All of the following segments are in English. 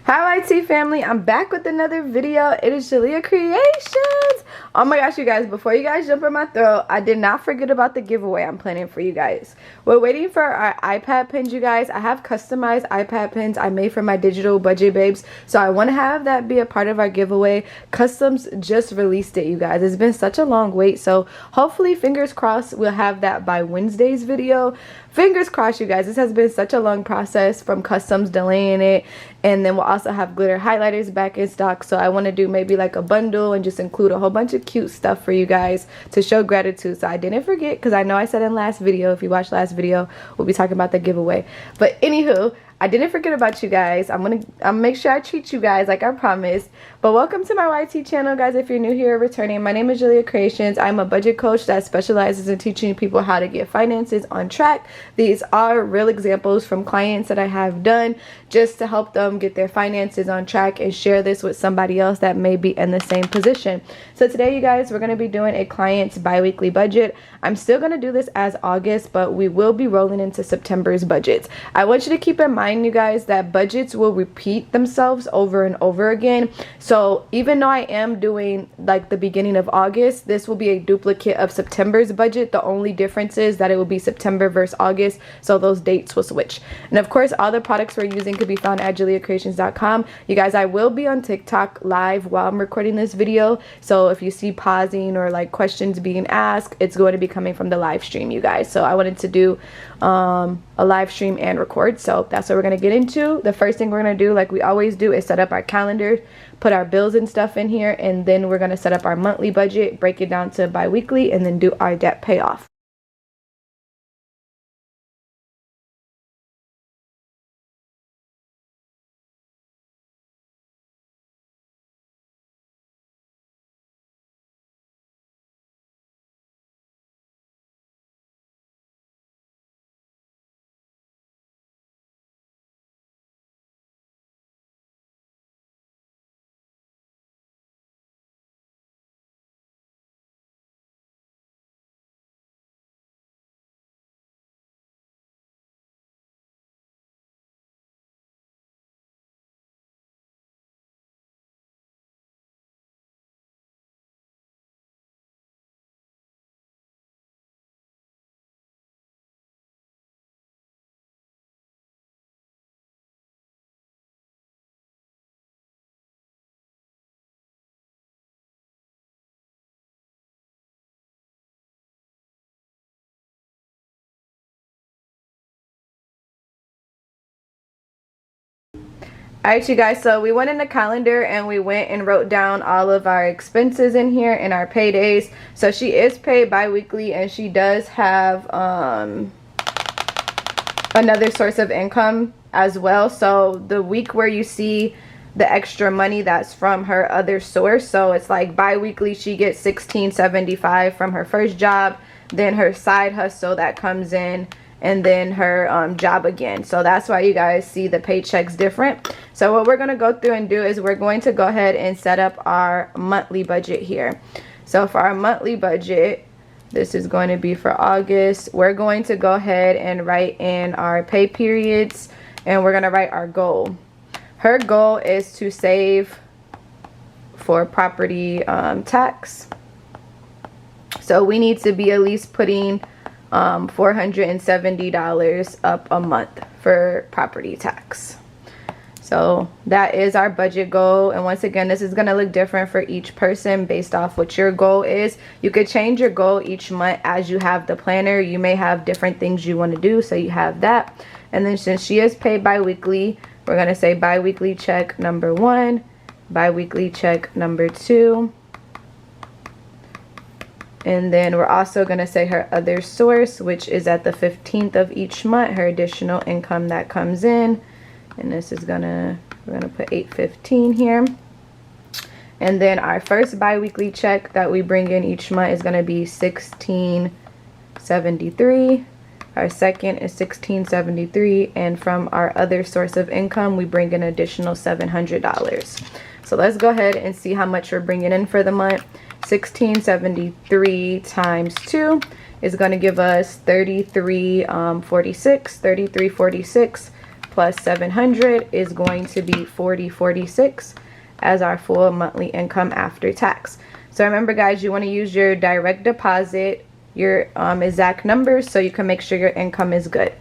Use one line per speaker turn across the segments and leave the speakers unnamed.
Hi YT family, I'm back with another video. It is Jaliyah.Kreationz. Oh my gosh, you guys, before you guys jump in my throat, I did not forget about the giveaway I'm planning for you guys. We're waiting for our iPad pins, you guys. I have customized iPad pins I made for my digital budget babes, so I want to have that be a part of our giveaway. Customs just released it, you guys. It's been such a long wait, so hopefully, fingers crossed, we'll have that by Wednesday's video. Fingers crossed, you guys. This has been such a long process from Customs delaying it, and then we'll also have glitter highlighters back in stock. So I want to do maybe like a bundle and just include a whole bunch of cute stuff for you guys to show gratitude. So I didn't forget, because I know I said in last video, if you watched last video, we'll be talking about the giveaway. But anywho, I didn't forget about you guys. I'm gonna make sure I treat you guys like I promised. But welcome to my YT channel, guys. If you're new here or returning, my name is Jaliyah.Kreationz. I'm a budget coach that specializes in teaching people how to get finances on track. These are real examples from clients that I have done just to help them get their finances on track and share this with somebody else that may be in the same position. So today, you guys, we're going to be doing a client's bi-weekly budget. I'm still going to do this as August, but we will be rolling into September's budgets. I want you to keep in mind, you guys, that budgets will repeat themselves over and over again. So even though I am doing like the beginning of August, this will be a duplicate of September's budget. The only difference is that it will be September versus August, so those dates will switch. And of course, all the products we're using could be found at Jaliyah.Kreationz.com. You guys, I will be on TikTok live while I'm recording this video, so if you see pausing or like questions being asked, it's going to be coming from the live stream, you guys. So I wanted to do a live stream and record, so that's what we're going to get into. The first thing we're going to do, like we always do, is set up our calendar, put our bills and stuff in here, and then we're going to set up our monthly budget, break it down to bi-weekly, and then do our debt payoff. Alright, you guys, so we went in the calendar and we went and wrote down all of our expenses in here and our paydays. So she is paid bi-weekly, and she does have another source of income as well. So the week where you see the extra money, that's from her other source. So it's like bi-weekly she gets $16.75 from her first job, then her side hustle that comes in, and then her job again. So that's why you guys see the paychecks different. So what we're going to go through and do is we're going to go ahead and set up our monthly budget here. So for our monthly budget, this is going to be for August. We're going to go ahead and write in our pay periods, and we're going to write our goal. Her goal is to save for property tax. So we need to be at least putting $470 up a month for property tax. So that is our budget goal. And once again, this is going to look different for each person based off what your goal is. You could change your goal each month as you have the planner. You may have different things you want to do, so you have that. And then since she is paid bi-weekly, we're going to say bi-weekly check number 1, bi-weekly check number 2. And then we're also going to say her other source, which is at the 15th of each month, her additional income that comes in. And this is we're gonna put 815 here. And then our first bi-weekly check that we bring in each month is going to be 1673. Our second is 1673, and from our other source of income, we bring an additional $700. So let's go ahead and see how much we're bringing in for the month. 1673 times 2 is going to give us 3346. plus 700 is going to be 4046 as our full monthly income after tax. So remember guys, you want to use your direct deposit, your exact numbers, so you can make sure your income is good.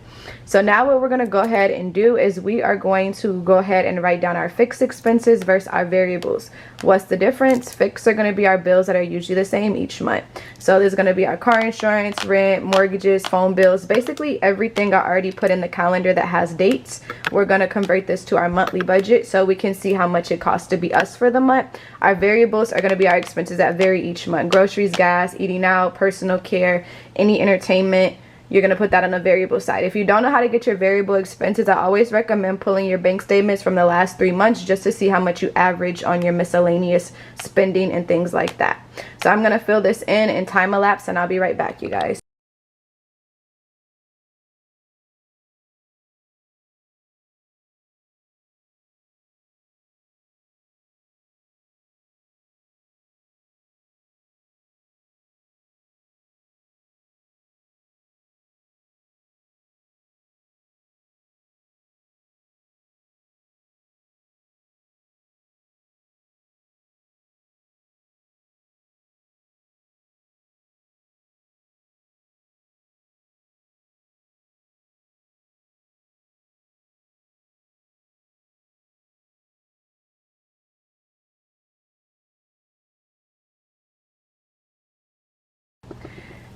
So now what we're going to go ahead and do is we are going to go ahead and write down our fixed expenses versus our variables. What's the difference? Fixed are going to be our bills that are usually the same each month. So there's going to be our car insurance, rent, mortgages, phone bills, basically everything I already put in the calendar that has dates. We're going to convert this to our monthly budget so we can see how much it costs to be us for the month. Our variables are going to be our expenses that vary each month. Groceries, gas, eating out, personal care, any entertainment. You're going to put that on the variable side. If you don't know how to get your variable expenses, I always recommend pulling your bank statements from the last 3 months just to see how much you average on your miscellaneous spending and things like that. So I'm going to fill this in time elapse, and I'll be right back, you guys.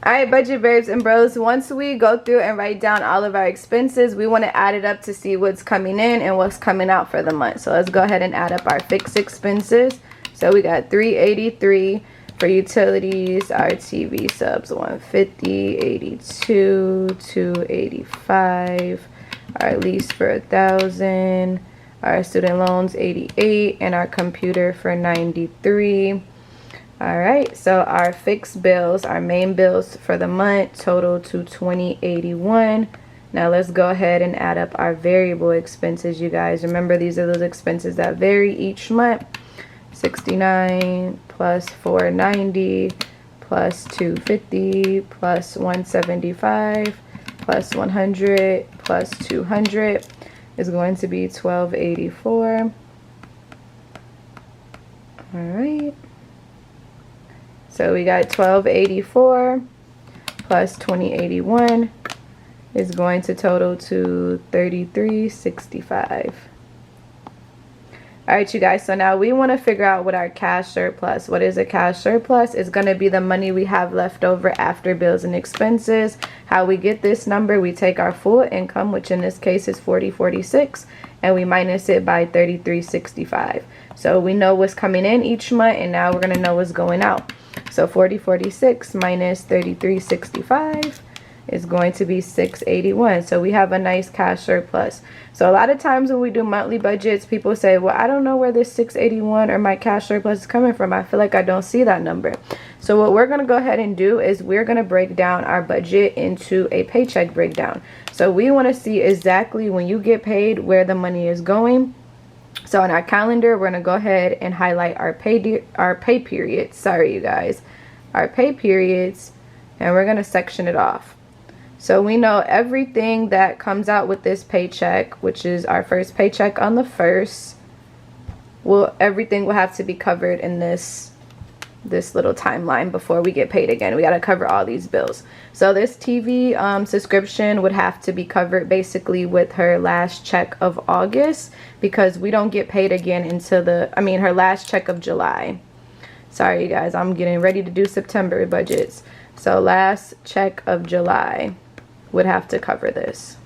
Alright, budget babes and bros, once we go through and write down all of our expenses, we want to add it up to see what's coming in and what's coming out for the month. So let's go ahead and add up our fixed expenses. So we got $383 for utilities, our TV subs $150, $82, $285, our lease for $1,000, our student loans $88, and our computer for $93. Alright, so our fixed bills, our main bills for the month total to $20.81. Now let's go ahead and add up our variable expenses, you guys. Remember, these are those expenses that vary each month. 69 plus 490 plus 250 plus 175 plus 100 plus 200 is going to be $12.84. Alright. So we got $12.84 plus $20.81 is going to total to $33.65. Alright, you guys, so now we want to figure out what our cash surplus. What is a cash surplus? It's going to be the money we have left over after bills and expenses. How we get this number, we take our full income, which in this case is $40.46, and we minus it by $33.65. So we know what's coming in each month, and now we're going to know what's going out. So $40.46 minus $33.65 is going to be $6.81. So we have a nice cash surplus. So a lot of times when we do monthly budgets, people say, well, I don't know where this $6.81 or my cash surplus is coming from. I feel like I don't see that number. So what we're going to go ahead and do is we're going to break down our budget into a paycheck breakdown. So we want to see exactly when you get paid where the money is going. So on our calendar, we're going to go ahead and highlight our pay periods. Sorry, you guys. Our pay periods, and we're going to section it off. So we know everything that comes out with this paycheck, which is our first paycheck on the 1st, everything will have to be covered in this little timeline before we get paid again. We got to cover all these bills. So this TV subscription would have to be covered basically with her last check of August, because we don't get paid again until her last check of July. Sorry, you guys, I'm getting ready to do September budgets. So last check of July would have to cover this.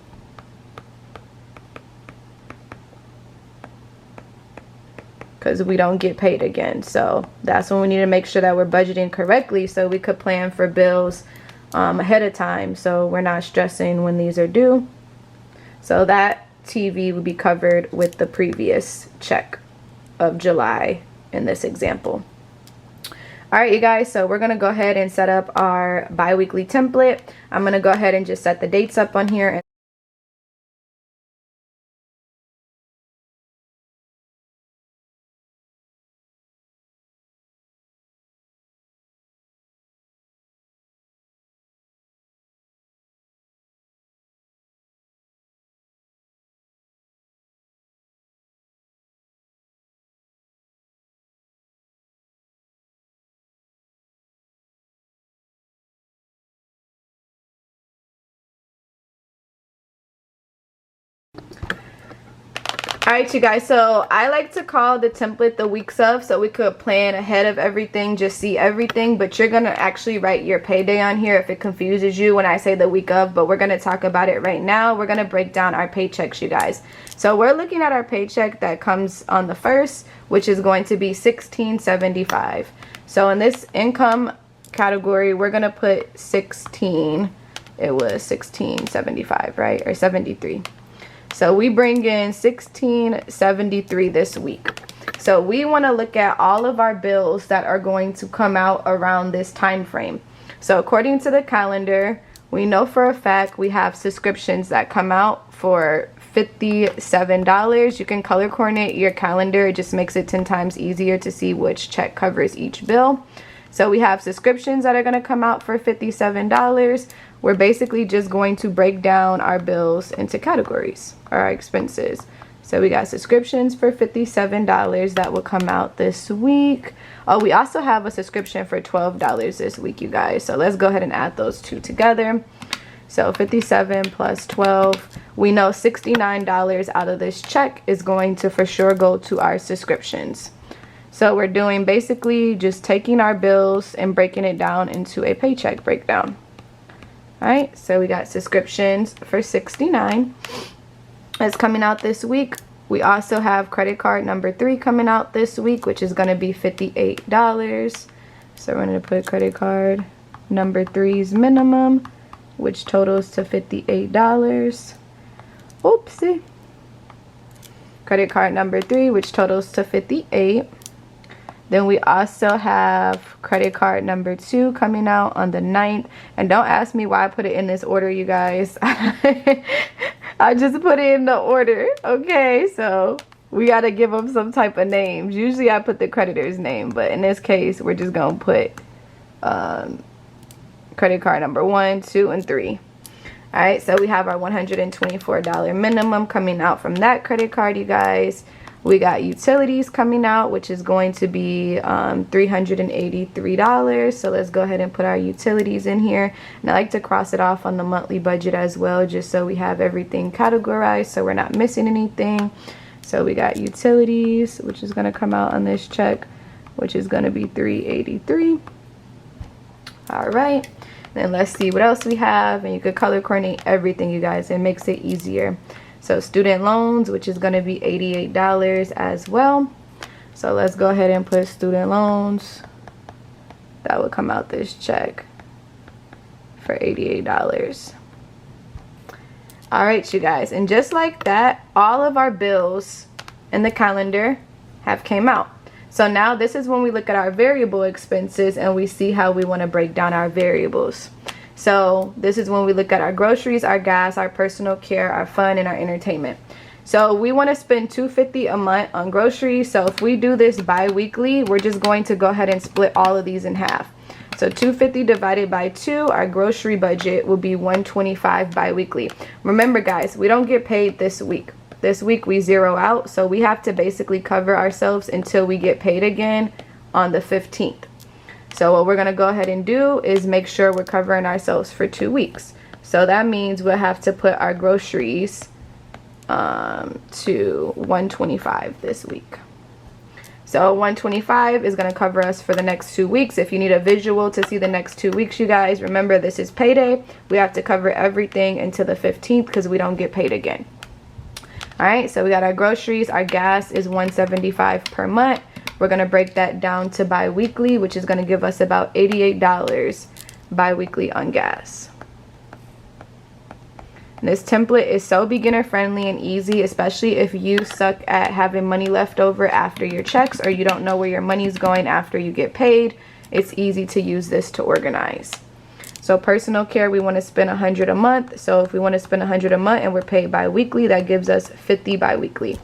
Because we don't get paid again. So that's when we need to make sure that we're budgeting correctly so we could plan for bills ahead of time, so we're not stressing when these are due. So that TV would be covered with the previous check of July in this example. Alright, you guys, so we're going to go ahead and set up our bi-weekly template. I'm going to go ahead and just set the dates up on here. Alright you guys, so I like to call the template the weeks of, so we could plan ahead of everything, just see everything. But you're gonna actually write your payday on here if it confuses you when I say the week of, but we're gonna talk about it right now. We're gonna break down our paychecks, you guys. So we're looking at our paycheck that comes on the 1st, which is going to be $16.75. So in this income category, we're gonna put 16. It was $16.75, right? Or 73. So we bring in $16.73 this week. So we want to look at all of our bills that are going to come out around this time frame. So according to the calendar, we know for a fact we have subscriptions that come out for $57. You can color coordinate your calendar. It just makes it 10 times easier to see which check covers each bill. So we have subscriptions that are going to come out for $57. We're basically just going to break down our bills into categories, our expenses. So we got subscriptions for $57 that will come out this week. Oh, we also have a subscription for $12 this week, you guys. So let's go ahead and add those two together. So 57 plus 12. We know $69 out of this check is going to for sure go to our subscriptions. So we're doing basically just taking our bills and breaking it down into a paycheck breakdown. Alright, so we got subscriptions for $69. It's coming out this week. We also have credit card number 3 coming out this week, which is going to be $58. So we're going to put credit card number 3's minimum, which totals to $58. Oopsie. Credit card number 3, which totals to $58. Then we also have credit card number 2 coming out on the 9th. And don't ask me why I put it in this order, you guys. I just put it in the order. Okay, so we got to give them some type of names. Usually I put the creditor's name, but in this case, we're just going to put credit card number 1, 2, and 3. All right, so we have our $124 minimum coming out from that credit card, you guys. We got utilities coming out, which is going to be $383. So let's go ahead and put our utilities in here. And I like to cross it off on the monthly budget as well, just so we have everything categorized so we're not missing anything. So we got utilities, which is going to come out on this check, which is going to be $383. All right. Then let's see what else we have. And you could color coordinate everything, you guys. It makes it easier. So student loans, which is going to be $88 as well. So let's go ahead and put student loans. That would come out this check for $88. All right, you guys. And just like that, all of our bills in the calendar have came out. So now this is when we look at our variable expenses and we see how we want to break down our variables. So this is when we look at our groceries, our gas, our personal care, our fun, and our entertainment. So we want to spend $250 a month on groceries. So if we do this bi-weekly, we're just going to go ahead and split all of these in half. So $250 divided by 2, our grocery budget will be $125 bi-weekly. Remember, guys, we don't get paid this week. This week we zero out. So we have to basically cover ourselves until we get paid again on the 15th. So what we're going to go ahead and do is make sure we're covering ourselves for 2 weeks. So that means we'll have to put our groceries to $125 this week. So $125 is going to cover us for the next 2 weeks. If you need a visual to see the next 2 weeks, you guys, remember this is payday. We have to cover everything until the 15th because we don't get paid again. All right, so we got our groceries. Our gas is $175 per month. We're going to break that down to bi-weekly, which is going to give us about $88 bi-weekly on gas. And this template is so beginner friendly and easy, especially if you suck at having money left over after your checks or you don't know where your money's going after you get paid. It's easy to use this to organize. So personal care, we want to spend $100 a month. So if we want to spend $100 a month and we're paid bi-weekly, that gives us $50 bi-weekly.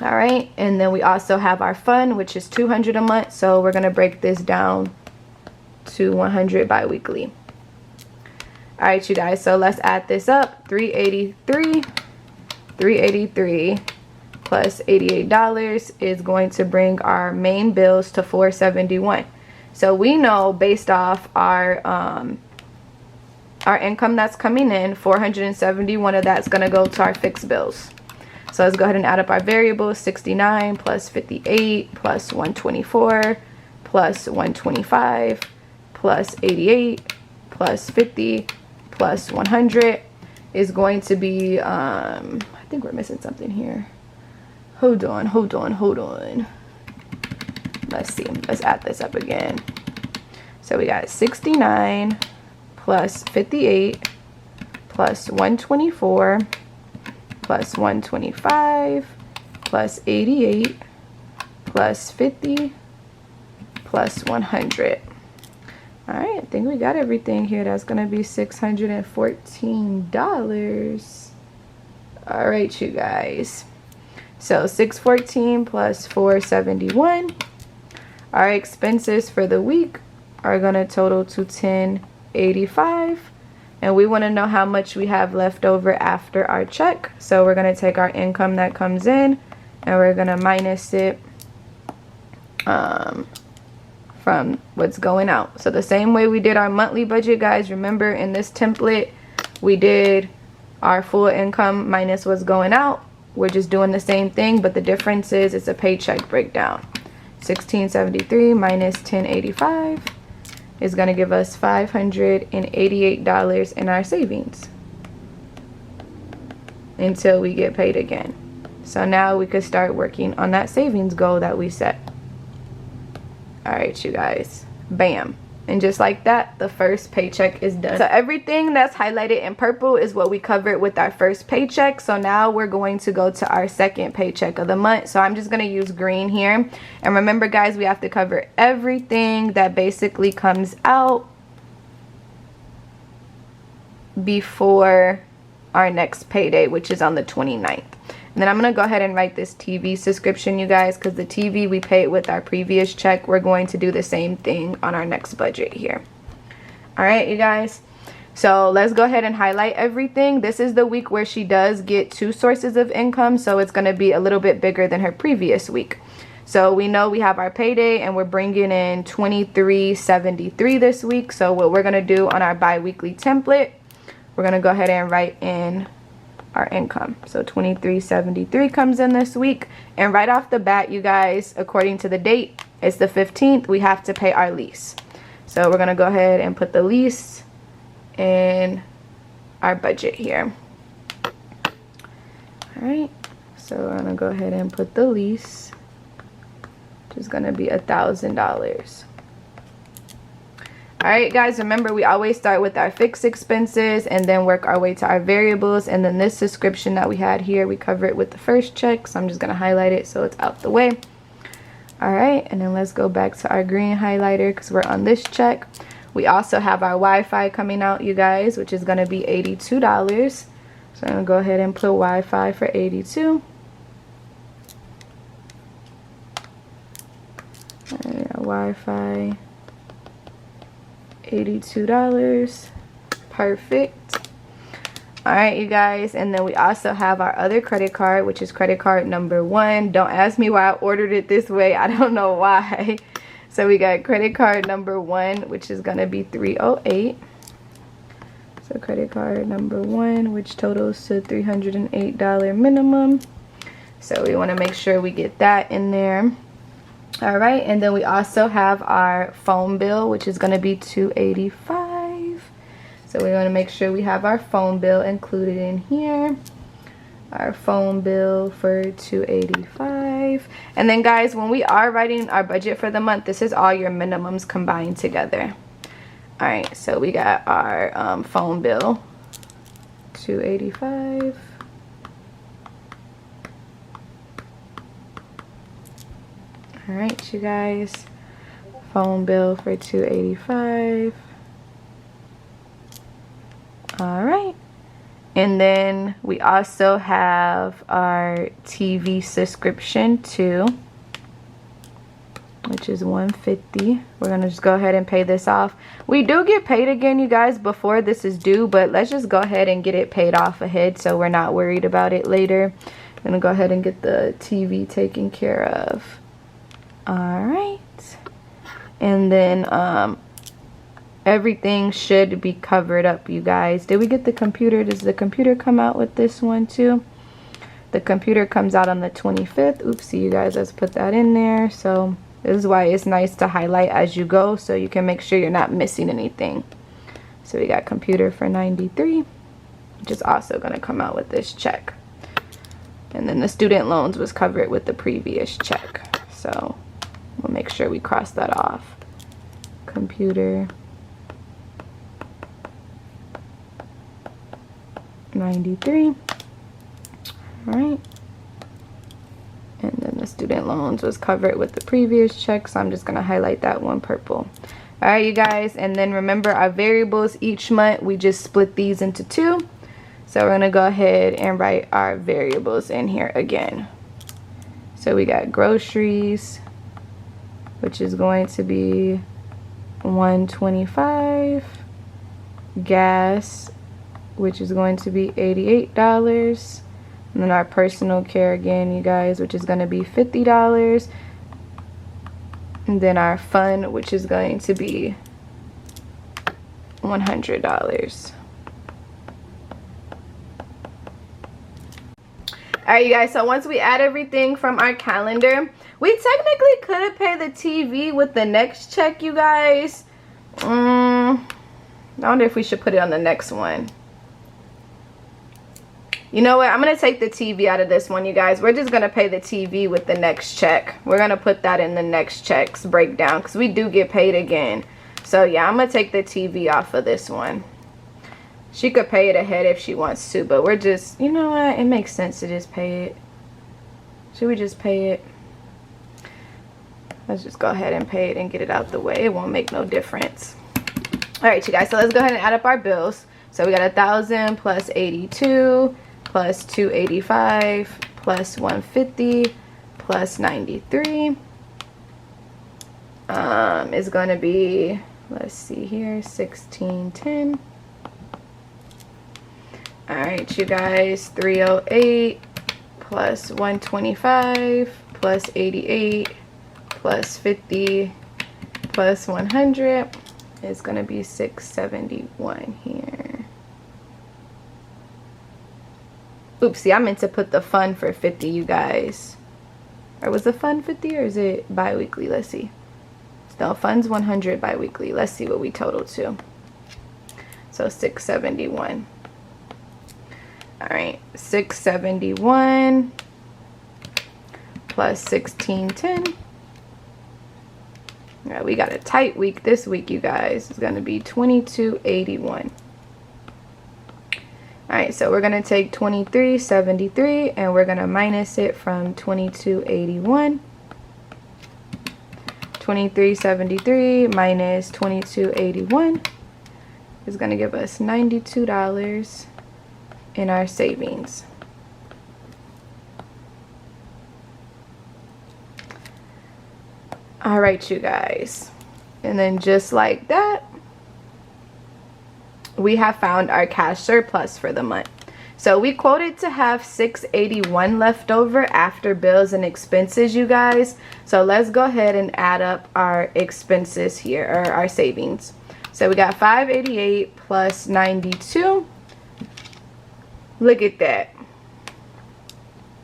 All right, and then we also have our fun, which is $200 a month. So we're going to break this down to $100 bi-weekly. All right, you guys, so let's add this up. $383 plus $88 is going to bring our main bills to $471. So we know based off our income that's coming in, $471 of that's going to go to our fixed bills. So let's go ahead and add up our variables. 69 plus 58 plus 124 plus 125 plus 88 plus 50 plus 100 is going to be, I think we're missing something here. Hold on. Let's see. Let's add this up again. So we got 69 plus 58 plus 124 plus 125 plus 88 plus 50 plus 100. All right, I think we got everything here. That's gonna be $614. All right, you guys. So 614 plus 471. Our expenses for the week are gonna total to 1085. And we want to know how much we have left over after our check. So we're going to take our income that comes in and we're going to minus it from what's going out. So the same way we did our monthly budget, guys, remember in this template we did our full income minus what's going out. We're just doing the same thing, but the difference is it's a paycheck breakdown. 1673 minus 1085 is going to give us $588 in our savings until we get paid again. So now we could start working on that savings goal that we set. All right, you guys, bam. And just like that, the first paycheck is done. So everything that's highlighted in purple is what we covered with our first paycheck. So now we're going to go to our second paycheck of the month. So I'm just going to use green here. And remember, guys, we have to cover everything that basically comes out before our next payday, which is on the 29th. And then I'm going to go ahead and write this TV subscription, you guys, because the TV we paid with our previous check. We're going to do the same thing on our next budget here. All right, you guys. So let's go ahead and highlight everything. This is the week where she does get 2 sources of income. So it's going to be a little bit bigger than her previous week. So we know we have our payday and we're bringing in $23.73 this week. So what we're going to do on our bi-weekly template, we're going to go ahead and write in our income. So $23.73 comes in this week, and right off the bat, you guys, according to the date, it's the 15th, we have to pay our lease. So we're gonna go ahead and put the lease in our budget here. All right, so we're gonna go ahead and put the lease, which is gonna be $1,000. All right, guys, remember we always start with our fixed expenses and then work our way to our variables. And then this subscription that we had here, we cover it with the first check. So I'm just going to highlight it so it's out the way. All right, and then let's go back to our green highlighter because we're on this check. We also have our Wi-Fi coming out, you guys, which is going to be $82. So I'm going to go ahead and put Wi-Fi for $82. All right, Wi-Fi. $82. Perfect. All right, you guys, and then we also have our other credit card, which is credit card number 1. Don't ask me why I ordered it this way. I don't know why. So we got credit card number 1, which is gonna be $308. So credit card number 1, which totals to $308 minimum. So we want to make sure we get that in there. All right, and then we also have our phone bill, which is going to be $285. So we want to make sure we have our phone bill included in here. Our phone bill for $285. And then, guys, when we are writing our budget for the month, this is all your minimums combined together. All right, so we got our phone bill, $285. All right, you guys, phone bill for $285. All right, and then we also have our TV subscription too, which is $150. We're gonna just go ahead and pay this off. We do get paid again, you guys, before this is due, but let's just go ahead and get it paid off ahead so we're not worried about it later. I'm gonna go ahead and get the TV taken care of. All right, and then everything should be covered up, you guys. Did we get the computer? Does the computer come out with this one too? The computer comes out on the 25th. Oopsie, you guys, let's put that in there. So this is why it's nice to highlight as you go so you can make sure you're not missing anything. So we got computer for 93, which is also going to come out with this check. And then the student loans was covered with the previous check. So we'll make sure we cross that off. Computer 93. Alright, and then the student loans was covered with the previous check, so I'm just going to highlight that one purple. Alright, you guys, and then remember our variables each month, we just split these into two. So we're going to go ahead and write our variables in here again. So we got groceries, which is going to be $125, gas, which is going to be $88, and then our personal care again, you guys, which is going to be $50, and then our fun, which is going to be $100. Alright, you guys, so once we add everything from our calendar, we technically could pay the TV with the next check, you guys. I wonder if we should put it on the next one. You know what? I'm going to take the TV out of this one, you guys. We're just going to pay the TV with the next check. We're going to put that in the next check's breakdown because we do get paid again. So, yeah, I'm going to take the TV off of this one. She could pay it ahead if she wants to, but we're just, you know what? It makes sense to just pay it. Should we just pay it? Let's just go ahead and pay it and get it out the way. It won't make no difference. All right, you guys. So, let's go ahead and add up our bills. So, we got 1,000 plus 82. Plus 285 plus 150 plus 93 is going to be, let's see here, 1610. All right, you guys, 308 plus 125 plus 88 plus 50 plus 100 is going to be 671 here. Oopsie, I meant to put the fun for 50, you guys. Or was the fun 50 or is it bi-weekly? Let's see. No, fun's 100 bi-weekly. Let's see what we total to. So 671. Alright, 671 plus 1610. Alright, we got a tight week this week, you guys. It's going to be 2281. Alright, so we're going to take 2373 and we're going to minus it from 2281. 2373 minus 2281 is going to give us $92 in our savings. Alright, you guys. And then just like that, we have found our cash surplus for the month. So we quoted to have $681 left over after bills and expenses, you guys. So let's go ahead and add up our expenses here, or our savings. So we got $588 plus 92. Look at that.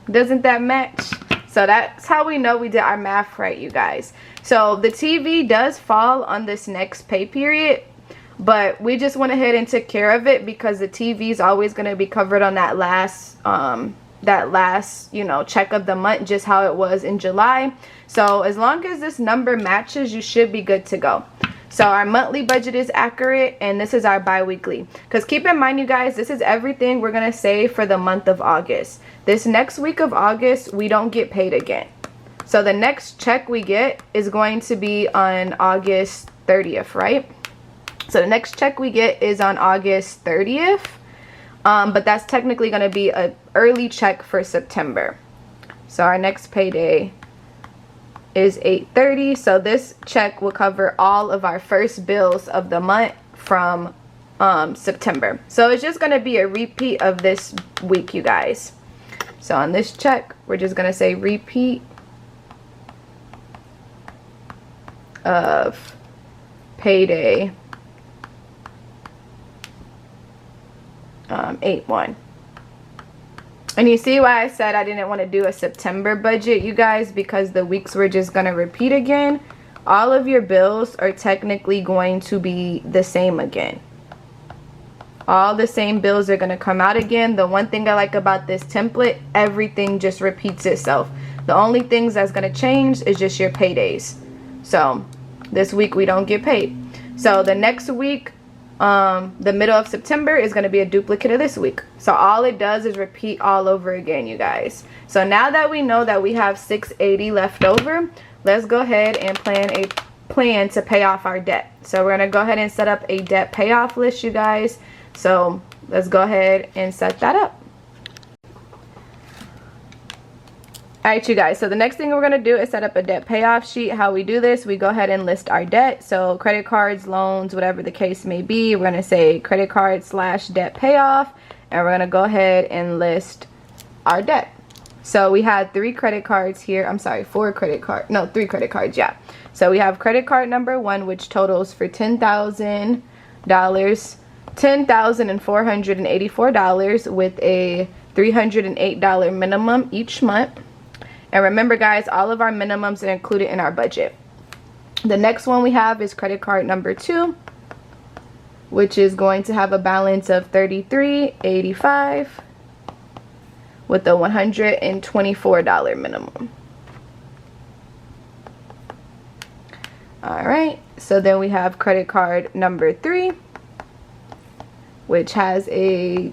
Doesn't that match? So that's how we know we did our math right, you guys. So the TV does fall on this next pay period, but we just went ahead and took care of it because the TV is always going to be covered on that last you know, check of the month, just how it was in July. So as long as this number matches, you should be good to go. So our monthly budget is accurate, and this is our bi-weekly. Because keep in mind, you guys, this is everything we're going to save for the month of August. This next week of August, we don't get paid again. So the next check we get is going to be on August 30th, right? So the next check we get is on August 30th. But that's technically going to be an early check for September. So our next payday is 8/30. So this check will cover all of our first bills of the month from September. So it's just going to be a repeat of this week, you guys. So on this check, we're just going to say repeat of payday 8/1. And you see why I said I didn't want to do a September budget, you guys, because the weeks were just going to repeat again. All of your bills are technically going to be the same again. All the same bills are going to come out again. The one thing I like about this template, everything just repeats itself. The only things that's going to change is just your paydays. So this week we don't get paid. So the next week, the middle of September is going to be a duplicate of this week. So all it does is repeat all over again, you guys. So now that we know that we have $680 left over, let's go ahead and plan to pay off our debt. So we're going to go ahead and set up a debt payoff list, you guys. So let's go ahead and set that up. Alright, you guys, so the next thing we're going to do is set up a debt payoff sheet. How we do this, we go ahead and list our debt. So credit cards, loans, whatever the case may be, we're going to say credit card / debt payoff, and we're going to go ahead and list our debt. So we had 3 credit cards here. I'm sorry, 4 credit cards. No, 3 credit cards, yeah. So we have credit card number 1, which totals for $10,000, $10,484 with a $308 minimum each month. And remember, guys, all of our minimums are included in our budget. The next one we have is credit card number 2, which is going to have a balance of $33.85 with a $124 minimum. All right, so then we have credit card number 3, which has a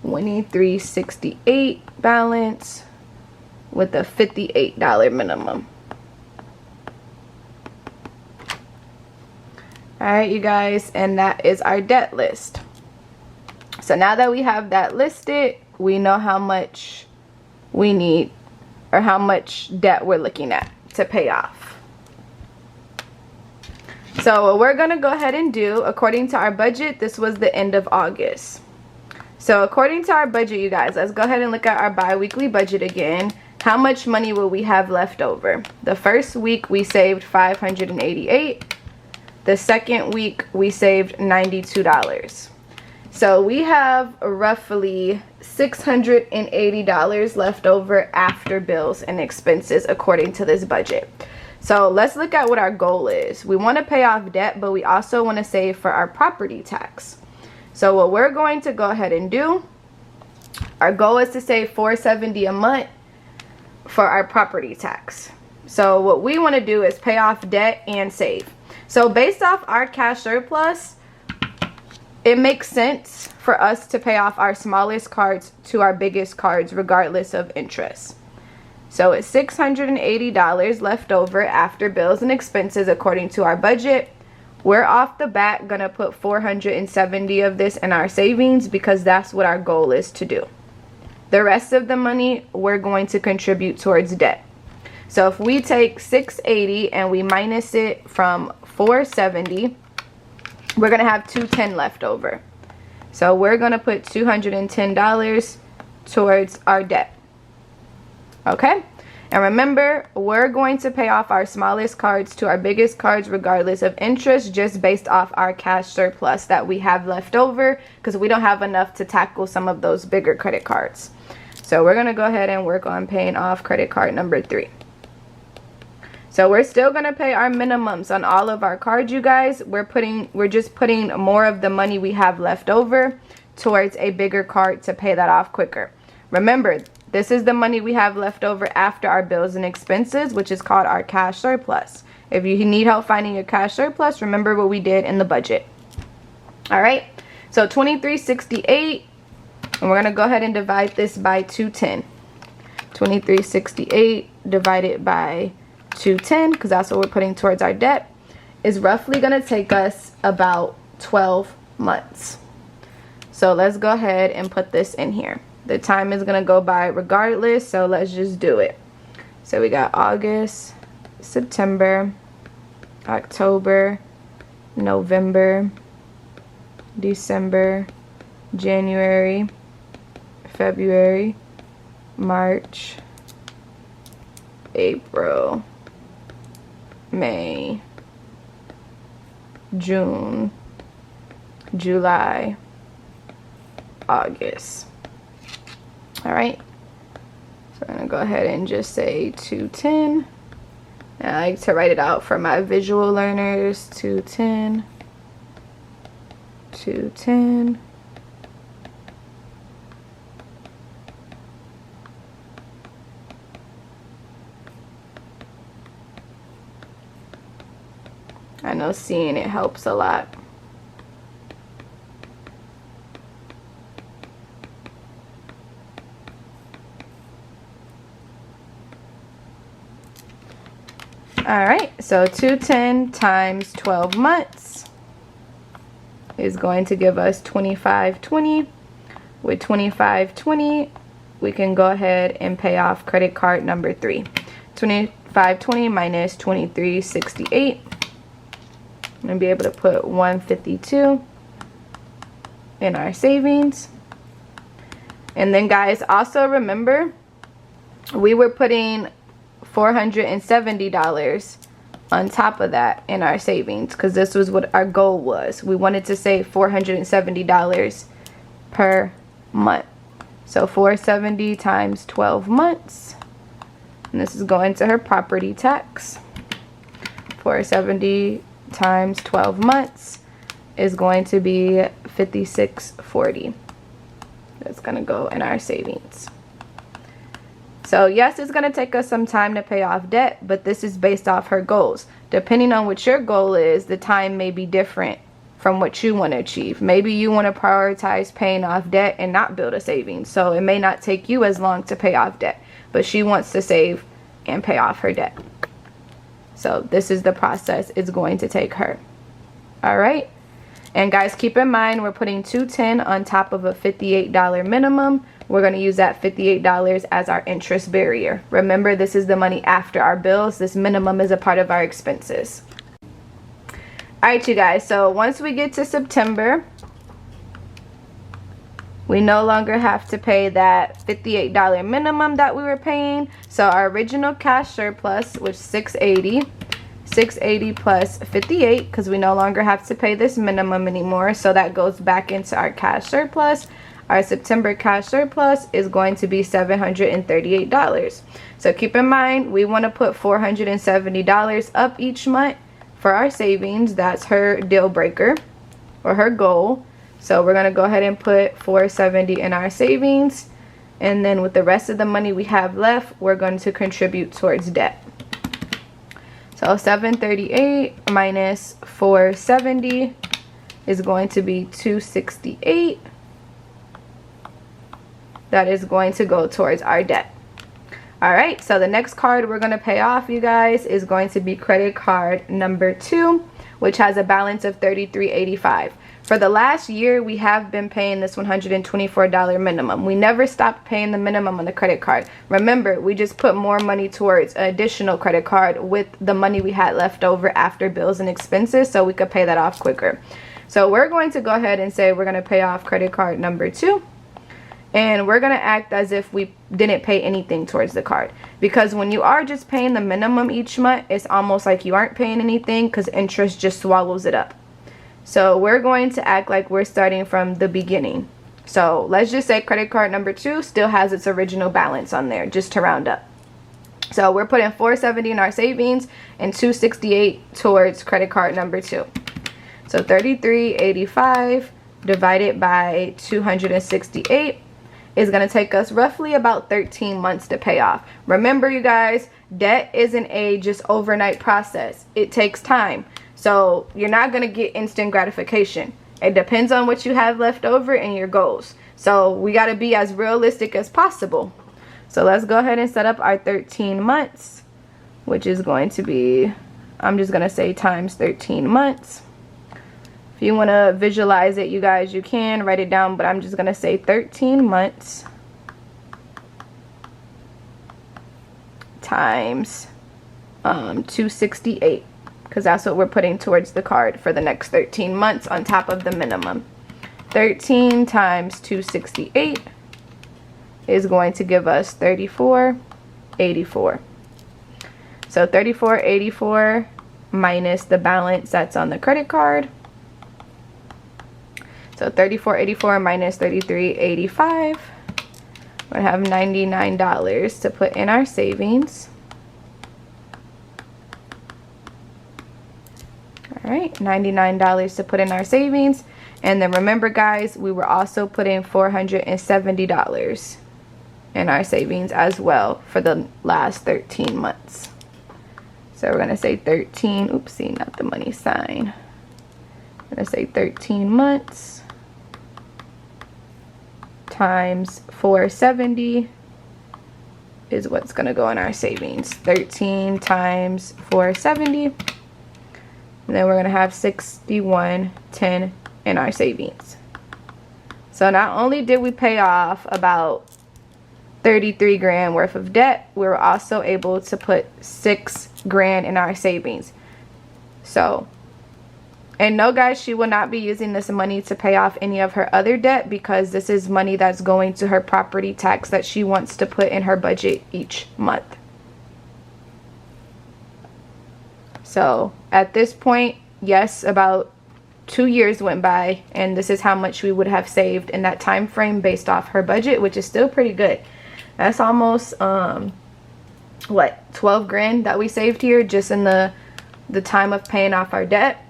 $23.68 balance with a $58 minimum. Alright, you guys, and that is our debt list. So now that we have that listed, we know how much we need, or how much debt we're looking at to pay off. So what we're going to go ahead and do, according to our budget, this was the end of August. So according to our budget, you guys, let's go ahead and look at our bi-weekly budget again. How much money will we have left over? The first week we saved $588. The second week we saved $92. So we have roughly $680 left over after bills and expenses according to this budget. So let's look at what our goal is. We want to pay off debt, but we also want to save for our property tax. So what we're going to go ahead and do, our goal is to save $470 a month for our property tax. So what we want to do is pay off debt and save. So based off our cash surplus, it makes sense for us to pay off our smallest cards to our biggest cards regardless of interest. So it's $680 left over after bills and expenses according to our budget. We're off the bat gonna put $470 of this in our savings because that's what our goal is to do. The rest of the money we're going to contribute towards debt. So if we take $680 and we minus it from $470, we're going to have $210 left over. So we're going to put $210 towards our debt. Okay? And remember, we're going to pay off our smallest cards to our biggest cards regardless of interest, just based off our cash surplus that we have left over, because we don't have enough to tackle some of those bigger credit cards. So we're going to go ahead and work on paying off credit card number 3. So we're still going to pay our minimums on all of our cards, you guys. We're just putting more of the money we have left over towards a bigger card to pay that off quicker. Remember, this is the money we have left over after our bills and expenses, which is called our cash surplus. If you need help finding your cash surplus, remember what we did in the budget. All right, so $23.68, and we're going to go ahead and divide this by 210. $23.68 divided by 210, because that's what we're putting towards our debt, is roughly going to take us about 12 months. So let's go ahead and put this in here. The time is going to go by regardless, so let's just do it. So we got August, September, October, November, December, January, February, March, April, May, June, July, August. All right, so I'm gonna go ahead and just say 210. And I like to write it out for my visual learners. 210, 210. I know seeing it helps a lot. All right, so 210 times 12 months is going to give us 2520. With 2520, we can go ahead and pay off credit card number 3. 2520 minus 2368. I'm going to be able to put 152 in our savings. And then guys, also remember, we were putting $470 on top of that in our savings because this was what our goal was. We wanted to save $470 per month. So 470 times 12 months, and this is going to her property tax. 470 times 12 months is going to be $56.40. That's going to go in our savings. So yes, it's going to take us some time to pay off debt, but this is based off her goals. Depending on what your goal is, the time may be different from what you want to achieve. Maybe you want to prioritize paying off debt and not build a savings. So it may not take you as long to pay off debt, but she wants to save and pay off her debt. So this is the process it's going to take her. All right. And guys, keep in mind, we're putting $210 on top of a $58 minimum. We're going to use that $58 as our interest barrier. Remember, this is the money after our bills. This minimum is a part of our expenses. All right, you guys. So once we get to September, we no longer have to pay that $58 minimum that we were paying. So our original cash surplus was $680. 680 plus 58 because we no longer have to pay this minimum anymore. So that goes back into our cash surplus. Our September cash surplus is going to be $738. So keep in mind, we want to put $470 up each month for our savings. That's her deal breaker or her goal. So we're going to go ahead and put $470 in our savings. And then with the rest of the money we have left, we're going to contribute towards debt. So 738 minus 470 is going to be 268. That is going to go towards our debt. All right, so the next card we're going to pay off, you guys, is going to be credit card number 2, which has a balance of $33.85. For the last year, we have been paying this $124 minimum. We never stopped paying the minimum on the credit card. Remember, we just put more money towards an additional credit card with the money we had left over after bills and expenses, so we could pay that off quicker. So we're going to go ahead and say we're going to pay off credit card number 2. And we're going to act as if we didn't pay anything towards the card. Because when you are just paying the minimum each month, it's almost like you aren't paying anything because interest just swallows it up. So we're going to act like we're starting from the beginning. So let's just say credit card number 2 still has its original balance on there, just to round up. So we're putting $470 in our savings and $268 towards credit card number 2. So $33.85 divided by 268 is going to take us roughly about 13 months to pay off. Remember, you guys, debt isn't a just overnight process. It takes time. So you're not going to get instant gratification. It depends on what you have left over and your goals. So we got to be as realistic as possible. So let's go ahead and set up our 13 months, which is going to be, I'm just going to say times 13 months. If you want to visualize it, you guys, you can write it down, but I'm just going to say 13 months times 268, because that's what we're putting towards the card for the next 13 months on top of the minimum. 13 times 268 is going to give us $34.84. So $34.84 minus the balance that's on the credit card. So $34.84 minus $33.85 We're gonna have $99 to put in our savings. All right, $99 to put in our savings. And then remember guys, we were also putting $470 in our savings as well for the last 13 months. So we're gonna say 13, oopsie, not the money sign. I'm gonna say 13 months times 470 is what's gonna go in our savings. 13 times 470, and then we're gonna have 6110 in our savings. So not only did we pay off about 33 grand worth of debt, we were also able to put 6 grand in our savings. So, and no guys, she will not be using this money to pay off any of her other debt, because this is money that's going to her property tax that she wants to put in her budget each month. So at this point, yes, about 2 years went by, and this is how much we would have saved in that time frame based off her budget, which is still pretty good. That's almost what, 12 grand that we saved here just in the time of paying off our debt.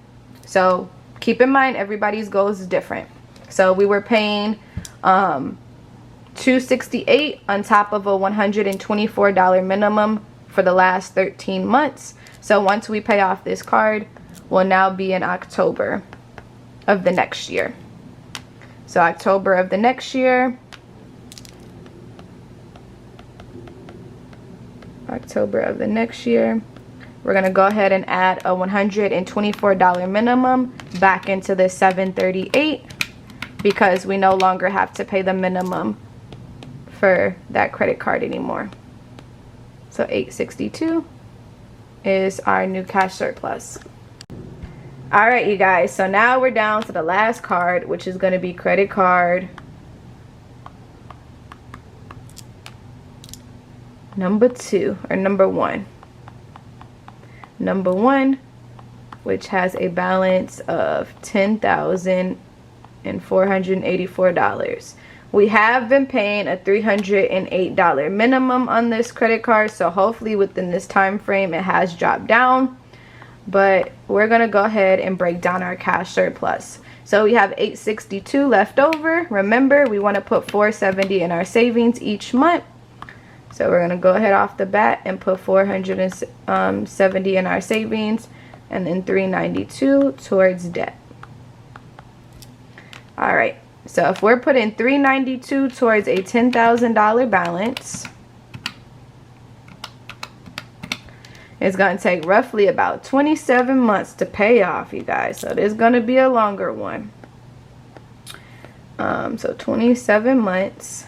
So keep in mind, everybody's goals is different. So we were paying $268 on top of a $124 minimum for the last 13 months. So once we pay off this card, we'll now be in October of the next year. So October of the next year, we're gonna go ahead and add a $124 minimum back into the 738, because we no longer have to pay the minimum for that credit card anymore. So 862 is our new cash surplus. All right, you guys, so now we're down to the last card, which is going to be credit card number 2, or number 1. Number 1, which has a balance of $10,484. We have been paying a $308 minimum on this credit card, so hopefully within this time frame it has dropped down. But we're gonna go ahead and break down our cash surplus. So we have $862 left over. Remember, we want to put $470 in our savings each month. So we're gonna go ahead off the bat and put $470 in our savings, and then $392 towards debt. All right, so if we're putting $392 towards a $10,000 balance, it's going to take roughly about 27 months to pay off, you guys. So this is going to be a longer one. So 27 months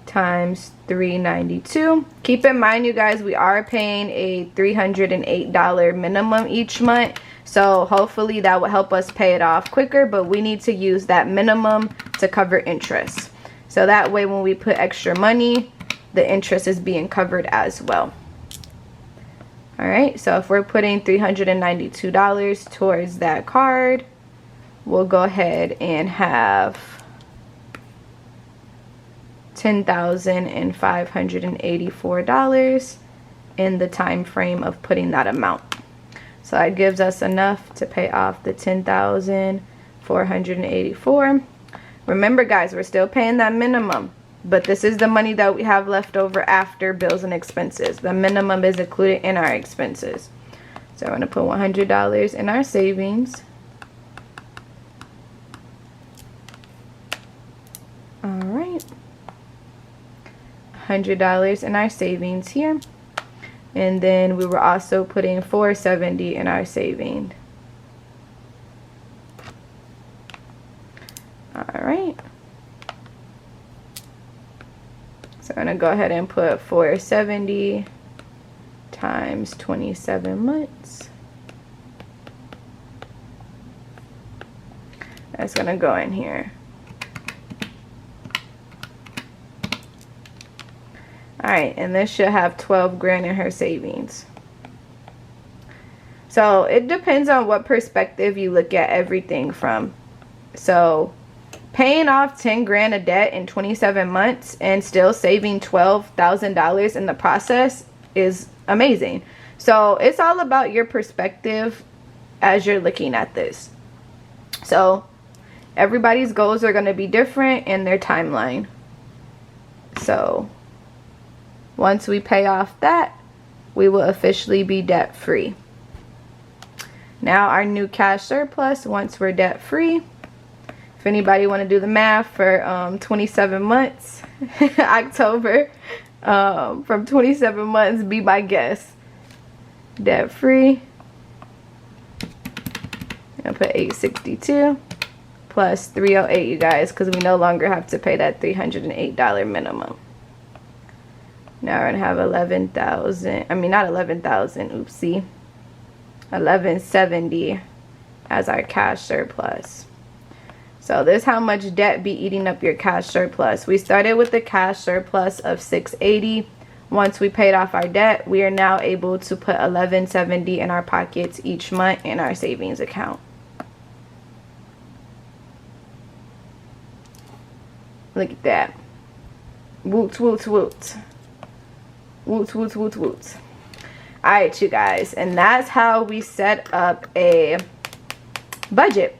times 392. Keep in mind, you guys, we are paying a $308 minimum each month. So hopefully that will help us pay it off quicker, but we need to use that minimum to cover interest. So that way when we put extra money, the interest is being covered as well. All right, so if we're putting $392 towards that card, we'll go ahead and have $10,584 in the time frame of putting that amount. So that gives us enough to pay off the $10,484. Remember, guys, we're still paying that minimum, but this is the money that we have left over after bills and expenses. The minimum is included in our expenses. So we're going to put $100 in our savings. All right. $100 in our savings here. And then we were also putting $470 in our savings. All right. So I'm going to go ahead and put 470 times 27 months. That's going to go in here. Alright, and this should have 12 grand in her savings. So it depends on what perspective you look at everything from. So Paying off 10 grand of debt in 27 months and still saving $12,000 in the process is amazing. So it's all about your perspective as you're looking at this. So everybody's goals are going to be different in their timeline. So once we pay off that, we will officially be debt free. Now our new cash surplus once we're debt free. If anybody want to do the math for 27 months, October, from 27 months, be my guest. Debt free. I'll put 862 plus 308, you guys, because we no longer have to pay that $308 minimum. Now we're gonna have 11,000. I mean, not 11,000. Oopsie. 1170 as our cash surplus. So this is how much debt be eating up your cash surplus. We started with the cash surplus of 680. Once we paid off our debt, we are now able to put 1170 in our pockets each month in our savings account. Look at that. Woots, woots, woots. Woots, woots, woots, woots. Alright, you guys. And that's how we set up a budget.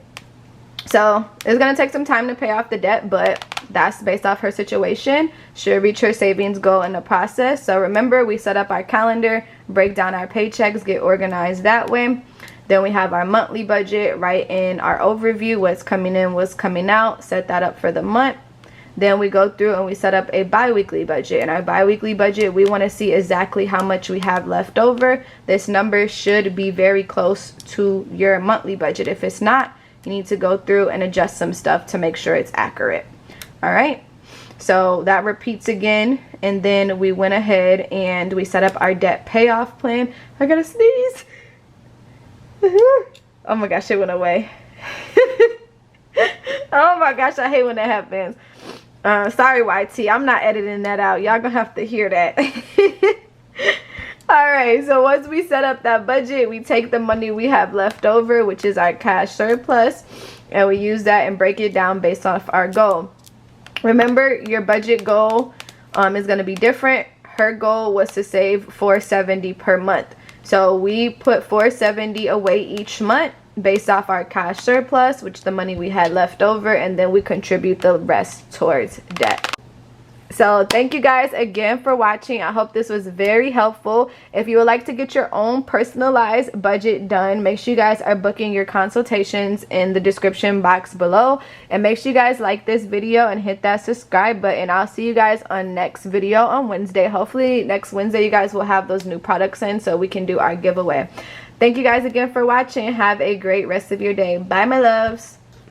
So it's going to take some time to pay off the debt, but that's based off her situation. She'll reach her savings goal in the process. So remember, we set up our calendar, break down our paychecks, get organized that way. Then we have our monthly budget, write in our overview, what's coming in, what's coming out, set that up for the month. Then we go through and we set up a bi-weekly budget. In our bi-weekly budget, we want to see exactly how much we have left over. This number should be very close to your monthly budget. If it's not, you need to go through and adjust some stuff to make sure it's accurate. All right. So that repeats again. And then we went ahead and we set up our debt payoff plan. I gotta sneeze. Oh my gosh, it went away. Oh my gosh, I hate when that happens. Sorry, YT. I'm not editing that out. Y'all gonna have to hear that. Alright, so once we set up that budget, we take the money we have left over, which is our cash surplus, and we use that and break it down based off our goal. Remember, your budget goal is going to be different. Her goal was to save $470 per month. So we put $470 away each month based off our cash surplus, which is the money we had left over, and then we contribute the rest towards debt. So thank you guys again for watching. I hope this was very helpful. If you would like to get your own personalized budget done, make sure you guys are booking your consultations in the description box below. And make sure you guys like this video and hit that subscribe button. I'll see you guys on next video on Wednesday. Hopefully next Wednesday you guys will have those new products in so we can do our giveaway. Thank you guys again for watching. Have a great rest of your day. Bye, my loves.